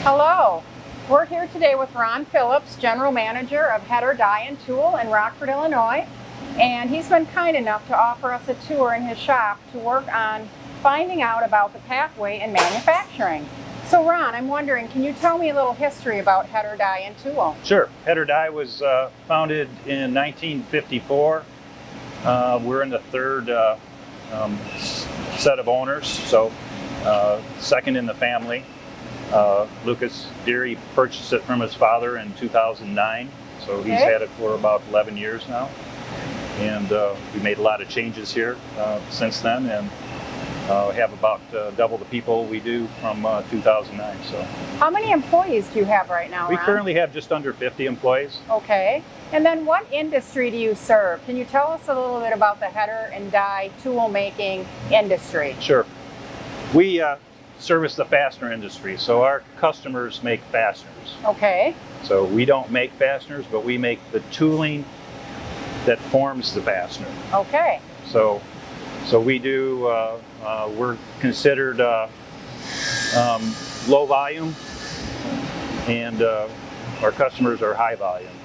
Hello. We're here today with Ron Phillips, General Manager of Header Die and Tool in Rockford, Illinois. And he's been kind enough to offer us a tour in his shop to work on finding out about the pathway in manufacturing. So Ron, I'm wondering, can you tell me a little history about Header Die and Tool? Sure. Header Die was founded in 1954. We're in the third set of owners, so second in the family. Lucas Deary purchased it from his father in 2009, so he's had it for about 11 years now. And we made a lot of changes here since then, and we have about double the people we do from 2009. So, how many employees do you have right now, Ron? We currently have just under 50 employees. Okay. And then what industry do you serve? Can you tell us a little bit about the header and die tool making industry? Sure. We service the fastener industry, so our customers make fasteners. Okay. So we don't make fasteners, but we make the tooling that forms the fastener. Okay. So we do, we're considered low volume, and our customers are high volume.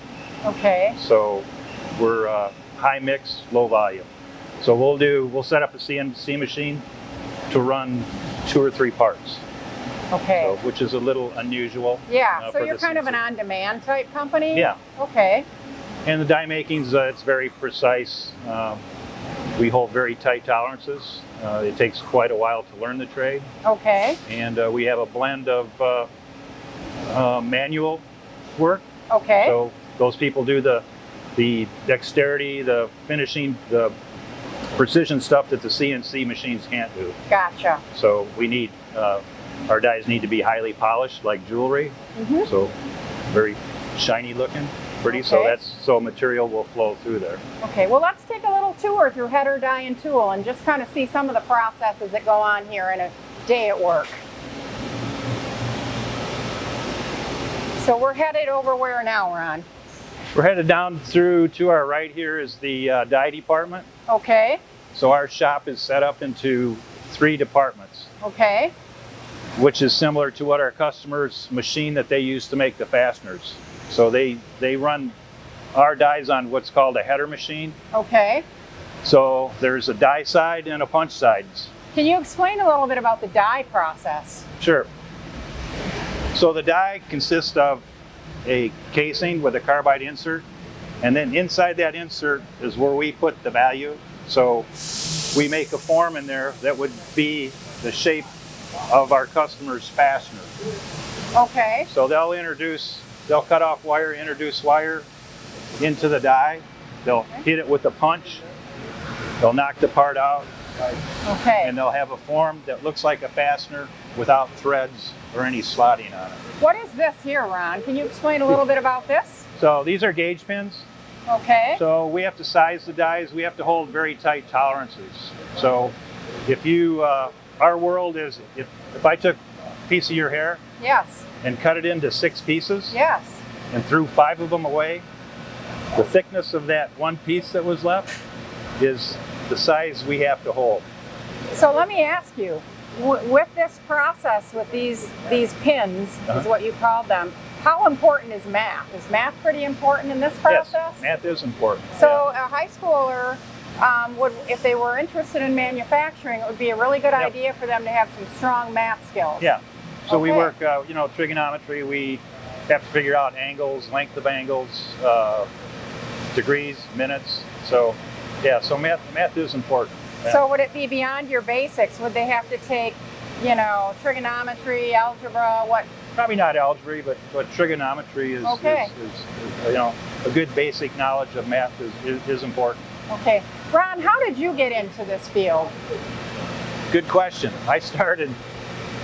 Okay. So we're high mix, low volume. So we'll set up a CNC machine to run 2 or 3 parts. Okay. So, which is a little unusual. Yeah, so you're kind of an on-demand type company? Yeah. Okay. And the die making's, it's very precise. We hold very tight tolerances. It takes quite a while to learn the trade. Okay. And we have a blend of manual work. Okay. So those people do the dexterity, the finishing, the precision stuff that the CNC machines can't do. Gotcha. So we need, our dies need to be highly polished like jewelry. Mm-hmm. So very shiny looking, pretty. Okay. So material will flow through there. Okay, well let's take a little tour through Header Die and Tool and just kind of see some of the processes that go on here in a day at work. So we're headed over where now, Ron? We're headed down through to our right here is the die department. Okay. So our shop is set up into 3 departments. Okay. Which is similar to what our customers machine that they use to make the fasteners. So they run our dies on what's called a header machine. Okay. So there's a die side and a punch side. Can you explain a little bit about the die process? Sure. So the die consists of a casing with a carbide insert, and then inside that insert is where we put the value. So we make a form in there that would be the shape of our customer's fastener. Okay. So they'll cut off wire, introduce wire into the die. They'll hit it with a punch. They'll knock the part out. Okay. And they'll have a form that looks like a fastener without threads or any slotting on it. What is this here, Ron? Can you explain a little bit about this? So these are gauge pins. Okay. So we have to size the dies. We have to hold very tight tolerances. So if you, our world is, if I took a piece of your hair, yes, and cut it into 6 pieces, yes, and threw 5 of them away, the thickness of that one piece that was left is the size we have to hold. So let me ask you, with this process, with these pins, is what you call them, how important is math? Is math pretty important in this process? Yes, math is important. So a high schooler, if they were interested in manufacturing, it would be a really good idea for them to have some strong math skills. Yeah. So we work, trigonometry. We have to figure out angles, length of angles, degrees, minutes. So, yeah. So math is important. Yeah. So would it be beyond your basics? Would they have to take, trigonometry, algebra? What? Probably not algebra, but trigonometry is a good basic knowledge of math is important. Okay, Ron, how did you get into this field? Good question. I started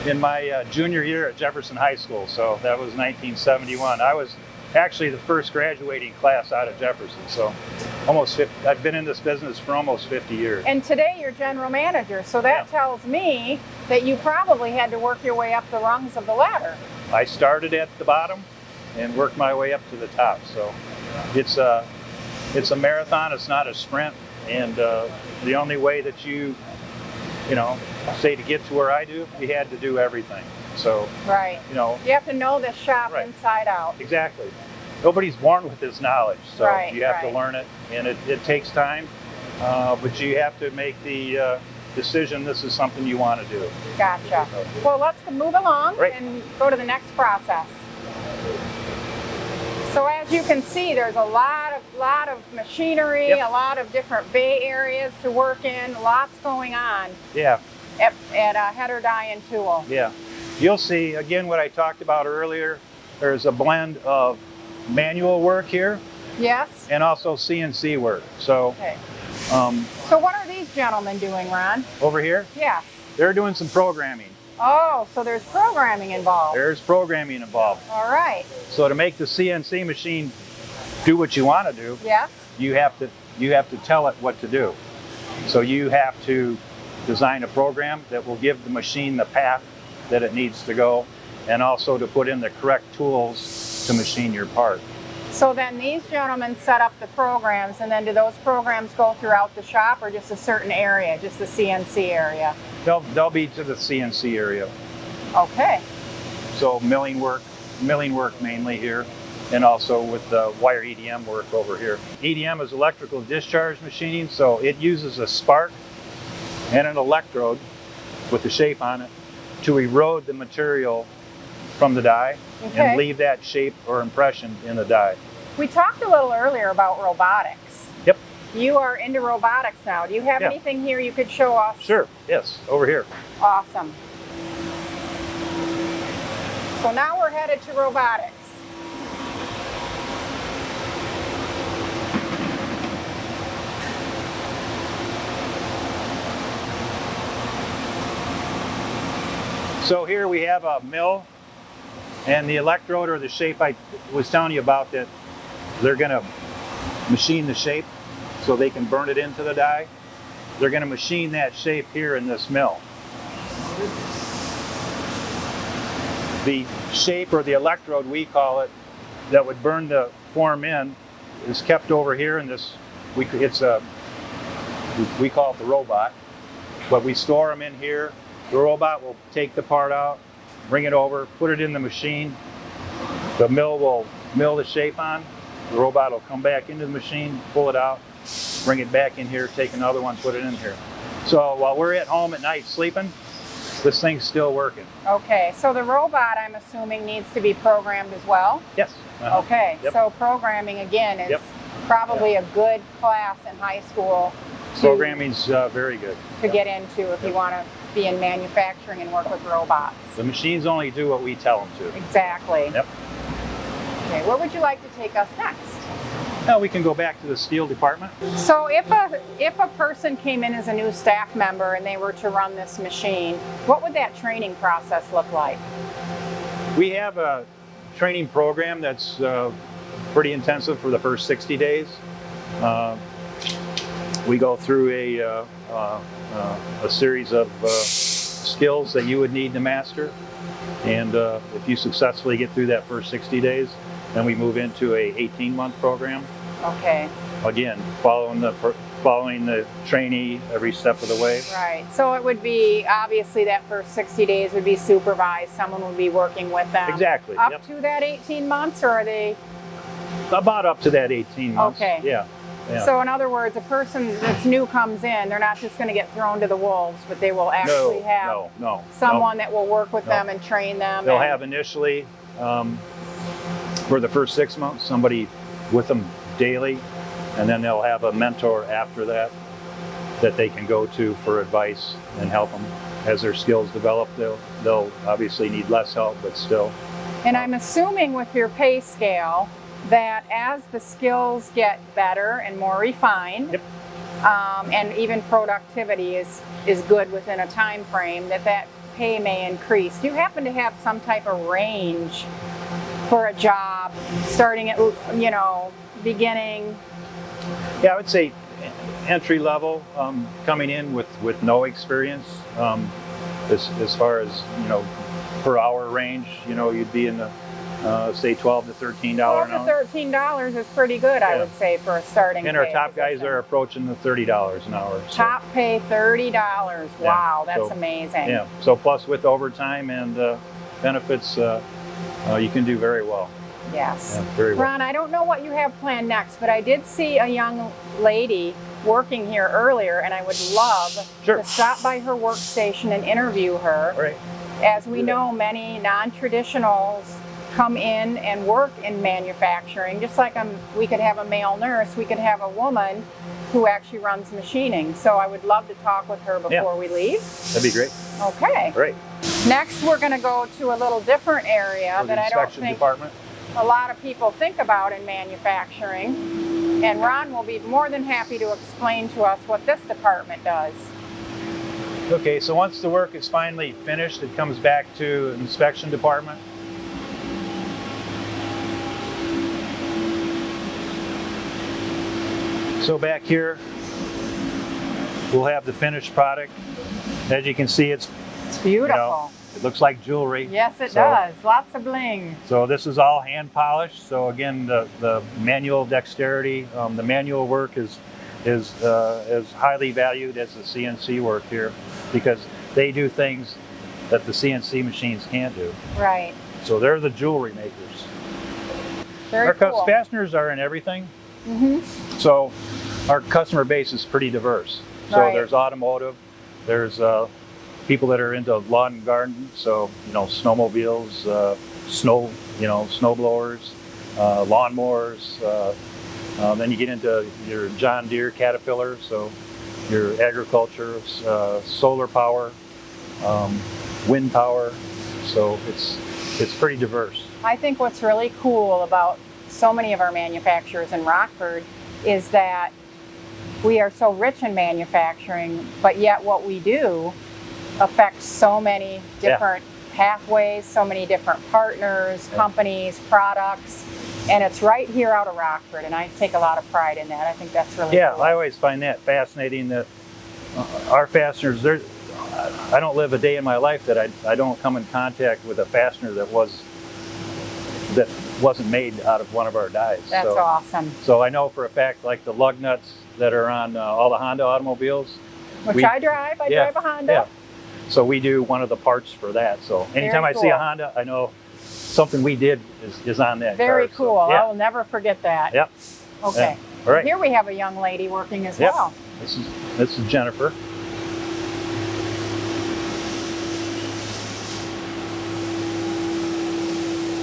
in my junior year at Jefferson High School, so that was 1971. I was actually the first graduating class out of Jefferson, so I've been in this business for almost 50 years. And today you're general manager, so that tells me that you probably had to work your way up the rungs of the ladder. I started at the bottom and worked my way up to the top, so it's a marathon, it's not a sprint, and the only way that you say to get to where I do, you had to do everything. So, Right. you know, You have to know the shop Right. inside out. exactly. Nobody's born with this knowledge, so Right, you have to right. learn it, and it takes time, but you have to make the decision this is something you want to do. Gotcha. Well, let's move along Right. and go to the next process. So as you can see, there's a lot of machinery, Yep. a lot of different bay areas to work in, lots going on Yeah, at Header Die and Tool. yeah. You'll see, again, what I talked about earlier, there's a blend of manual work here Yes? and also CNC work. So Okay. um, So what are these gentlemen doing, Ron? over here, Yes. they're doing some programming. Oh, so there's programming involved. There's programming involved. All right. So to make the CNC machine do what you want to do, Yes? you have to tell it what to do. So you have to design a program that will give the machine the path that it needs to go, and also to put in the correct tools to machine your part. So then these gentlemen set up the programs, and then do those programs go throughout the shop or just a certain area, just the CNC area? They'll be to the CNC area. Okay. So milling work mainly here, and also with the wire EDM work over here. EDM is electrical discharge machining, so it uses a spark and an electrode with the shape on it to erode the material from the die Okay. and leave that shape or impression in the die. We talked a little earlier about robotics. Yep. You are into robotics now. Do you have Yeah. anything here you could show us? Sure, yes, over here. Awesome. So now we're headed to robotics. So here we have a mill, and the electrode, or the shape I was telling you about, that they're going to machine the shape so they can burn it into the die. They're going to machine that shape here in this mill. The shape, or the electrode we call it, that would burn the form in, is kept over here in this. We call it the robot, but we store them in here. The robot will take the part out, bring it over, put it in the machine. The mill will mill the shape on. The robot will come back into the machine, pull it out, bring it back in here, take another one, put it in here. So while we're at home at night sleeping, this thing's still working. Okay, so the robot, I'm assuming, needs to be programmed as well? Yes. Okay, Yep. so programming, again, is Yep. probably a good class in high school Programming's very good. to get into if you want to be in manufacturing and work with robots. The machines only do what we tell them to. Exactly. Yep. Okay, where would you like to take us next? Now we can go back to the steel department. So if a person came in as a new staff member and they were to run this machine, what would that training process look like? We have a training program that's pretty intensive for the first 60 days. We go through a series of skills that you would need to master, and if you successfully get through that first 60 days, then we move into a 18-month program. Okay. Again, following the trainee every step of the way. Right. So it would be, obviously, that first 60 days would be supervised. Someone would be working with them. Exactly. Up Yep. to that 18 months, or are they? About up to that 18 months. Okay. Yeah. Yeah. So in other words, a person that's new comes in, they're not just going to get thrown to the wolves, but they will actually have no. someone that will work with No. them and train them. They'll and- have initially, for the first 6 months, somebody with them daily, and then they'll have a mentor after that they can go to for advice and help them. As their skills develop, they'll obviously need less help, but still. And I'm assuming with your pay scale that as the skills get better and more refined, Yep. And even productivity is good within a time frame, that pay may increase. Do you happen to have some type of range for a job, starting at, beginning? Yeah, I would say entry level, coming in with no experience, as far as, per hour range, you'd be in the, say $12 to $13 an $12 hour. to $13 is pretty good, I Yeah. would say, for a starting And our pay top guys position. are approaching the $30 an hour. So, Top pay $30. Yeah, Wow, that's so, amazing. yeah. So plus with overtime and benefits, you can do very well. Yes. Yeah, very well. Ron, I don't know what you have planned next, but I did see a young lady working here earlier, and I would love Sure. to stop by her workstation and interview her. All right. As we know, many non-traditionals come in and work in manufacturing. Just like we could have a male nurse, we could have a woman who actually runs machining. So I would love to talk with her before we leave. That'd be great. Okay. Great. Next, we're going to go to a little different area that I don't think department. a lot of people think about in manufacturing. And Ron will be more than happy to explain to us what this department does. Okay, so once the work is finally finished, it comes back to the inspection department. So back here, we'll have the finished product. As you can see, it's beautiful. It looks like jewelry. Yes, it does. Lots of bling. So this is all hand polished. So again, the manual dexterity, the manual work is as highly valued as the CNC work here, because they do things that the CNC machines can't do. Right. So they're the jewelry makers. Very cool. Fasteners are in everything. Mm-hmm. So our customer base is pretty diverse. So there's automotive, there's people that are into lawn and garden, so snowmobiles, snow blowers, lawnmowers. Then you get into your John Deere Caterpillar, so your agriculture, solar power, wind power. So it's pretty diverse. I think what's really cool about so many of our manufacturers in Rockford is that we are so rich in manufacturing, but yet what we do affects so many different pathways, so many different partners, companies, products, and it's right here out of Rockford, and I take a lot of pride in that. I think that's really cool. I always find that fascinating, that our fasteners, I don't live a day in my life that I don't come in contact with a fastener that wasn't made out of one of our dies. That's awesome. So I know for a fact, like the lug nuts that are on all the Honda automobiles. Which I drive. I drive a Honda. Yeah. So we do one of the parts for that. So anytime I see a Honda, I know something we did is on that Very car. cool. So, I will never forget that. Yep. Okay. All right. Here we have a young lady working as well. This is Jennifer.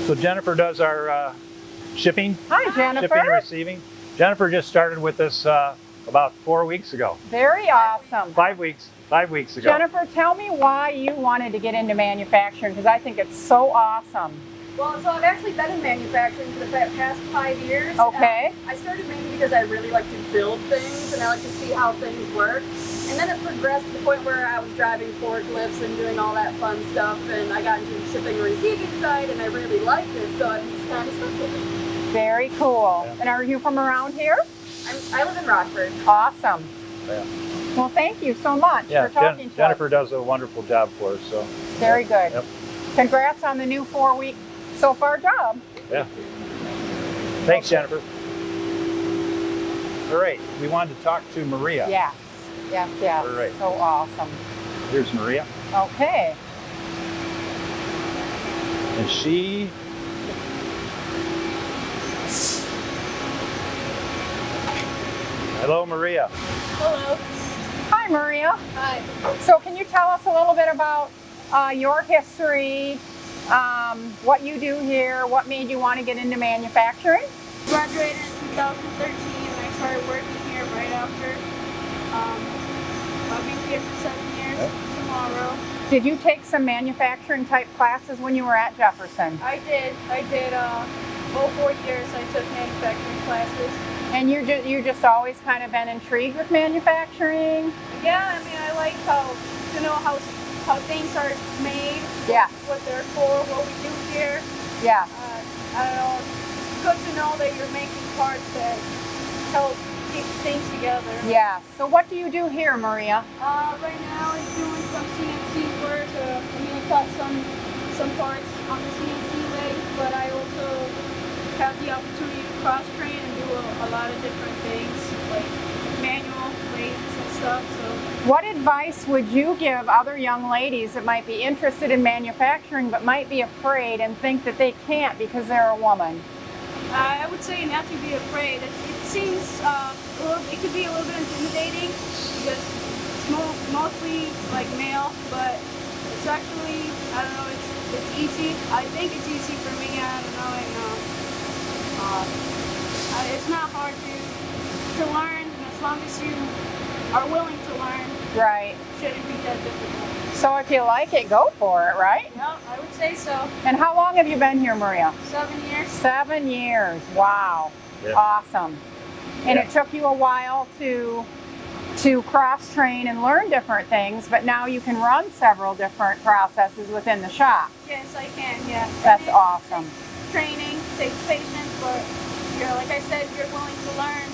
So Jennifer does our shipping. Hi, Jennifer. Shipping and receiving. Jennifer just started with us about 4 weeks ago. Very awesome. 5 weeks. 5 weeks ago. Jennifer, tell me why you wanted to get into manufacturing, because I think it's so awesome. Well, so I've actually been in manufacturing for the past 5 years. Okay. I started mainly because I really like to build things and I like to see how things work. And then it progressed to the point where I was driving forklifts and doing all that fun stuff, and I got into the shipping and receiving side and I really liked it, so I just kind of stuck with it. Very cool. Yeah. And are you from around here? I live in Rockford. Awesome. Yeah. Well, thank you so much for talking to us. Jennifer does a wonderful job for us. So very good. Yep. Congrats on the new 4-week so far job. Yeah. Thanks, Jennifer. All right. We wanted to talk to Maria. Yes. Yes, yes. All right. So awesome. Here's Maria. Okay. And she... Hello, Maria. Hello. Hi, Maria. Hi. So can you tell us a little bit about your history, what you do here, what made you want to get into manufacturing? Graduated in 2013 and I started working here right after. I'll be here for 7 years tomorrow. Did you take some manufacturing type classes when you were at Jefferson? I did. All 4 years I took manufacturing classes. And you just always kind of been intrigued with manufacturing? Yeah, I mean, I like to know how things are made. Yeah. What they're for, what we do here. Yeah. I don't know. It's good to know that you're making parts that help keep things together. Yeah. So what do you do here, Maria? Right now I'm doing some CNC work. I'm going to cut some parts on the CNC lathe, but I also have the opportunity to cross-train and do a lot of different things, like manual lathes and stuff. So What advice would you give other young ladies that might be interested in manufacturing but might be afraid and think that they can't because they're a woman? I would say not to be afraid. It seems it could be a little bit intimidating because it's mostly like male, but it's actually, I don't know, it's easy. I think it's easy for me. I don't know, and it's not hard to learn, and as long as you are willing to learn. Right. It shouldn't be that difficult. So if you like it, go for it, right? Yeah, I would say so. And how long have you been here, Maria? 7 years. 7 years. Wow. Yeah. Awesome. And Yeah. it took you a while to cross-train and learn different things, but now you can run several different processes within the shop. Yes, I can. Yeah. That's awesome. Training takes patience, but like I said, if you're willing to learn,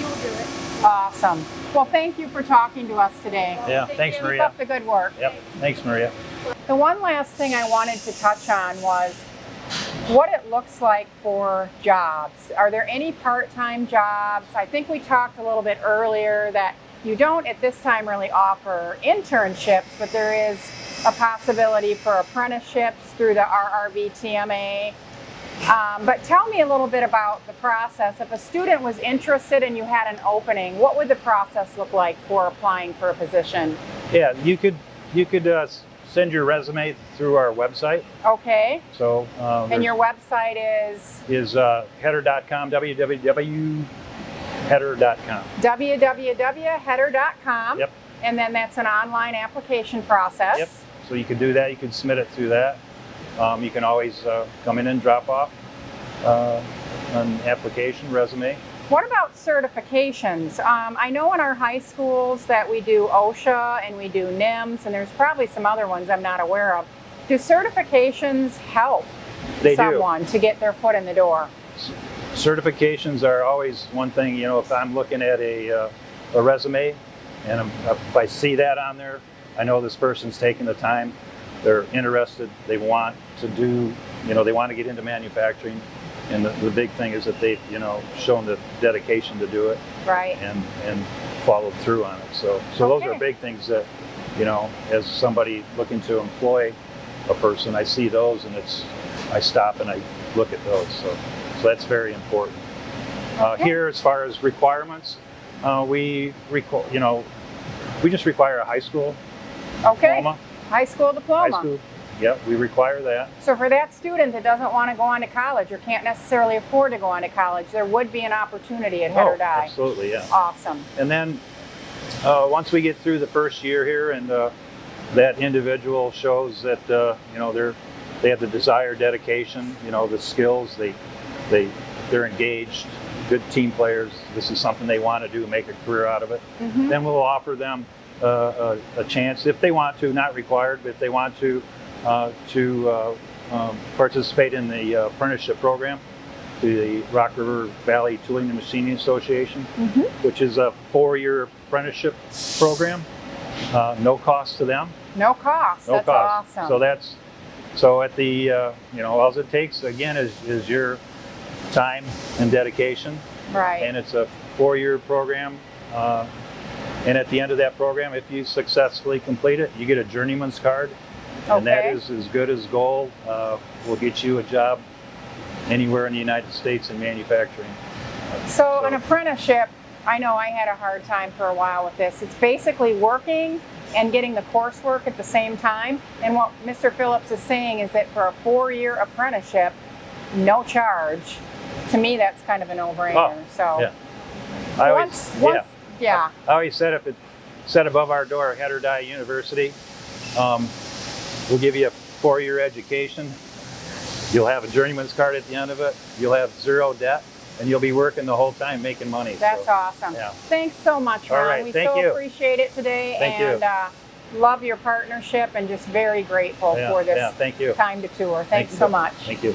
you'll do it. Awesome. Well, thank you for talking to us today. Yeah, Thank thanks, you. Keep Maria. up the good work. Yep, thanks, Maria. The one last thing I wanted to touch on was what it looks like for jobs. Are there any part-time jobs? I think we talked a little bit earlier that you don't at this time really offer internships, but there is a possibility for apprenticeships through the RRVTMA. But tell me a little bit about the process. If a student was interested and you had an opening, what would the process look like for applying for a position? Yeah, you could send your resume through our website. Okay. So And your website is header.com, www.header.com. www.header.com. Yep. And then that's an online application process. Yep. So you can do that. You can submit it through that. You can always come in and drop off an application, resume. What about certifications? I know in our high schools that we do OSHA and we do NIMS, and there's probably some other ones I'm not aware of. Do certifications help They do. someone to get their foot in the door? Certifications are always one thing. You know, if I'm looking at a resume and if I see that on there, I know this person's taking the time. They're interested. They want to do, they want to get into manufacturing. And the big thing is that they've, shown the dedication to do it. Right. And followed through on it. So those Okay. are big things that, as somebody looking to employ a person, I see those and I stop and I look at those. So that's very important. Okay. Here, as far as requirements, we just require a high school Okay. diploma. High school diploma. High school. Yep, we require that. So for that student that doesn't want to go on to college or can't necessarily afford to go on to college, there would be an opportunity at Head or Die. Absolutely, yeah. Awesome. And then once we get through the first year here, and that individual shows that they have the desire, dedication, the skills, they're engaged, good team players. This is something they want to do, make a career out of it. Mm-hmm. Then we'll offer them a chance, if they want to, not required, but if they want to participate in the apprenticeship program to the Rock River Valley Tooling and Machining Association, Mm-hmm. which is a 4-year apprenticeship program, no cost to them. No cost. No That's cost. awesome. So at the all it takes again is your time and dedication, right. and it's a 4-year program. And at the end of that program, if you successfully complete it, you get a journeyman's card. And that Okay. is as good as gold. Will get you a job anywhere in the United States in manufacturing. So an apprenticeship, I know I had a hard time for a while with this. It's basically working and getting the coursework at the same time. And what Mr. Phillips is saying is that for a 4-year apprenticeship, no charge. To me, that's kind of a no-brainer. Oh, So yeah. yeah. I always said if it's set above our door, Head or Die University, we'll give you a 4-year education. You'll have a journeyman's card at the end of it. You'll have 0 debt, and you'll be working the whole time making money. That's So, awesome. yeah. Thanks so much, Ron. All right, We thank so you. appreciate it today. Thank you. And love your partnership and just very grateful Yeah, for this yeah, thank you. time to tour. Thank Thanks you. so much. Thank you.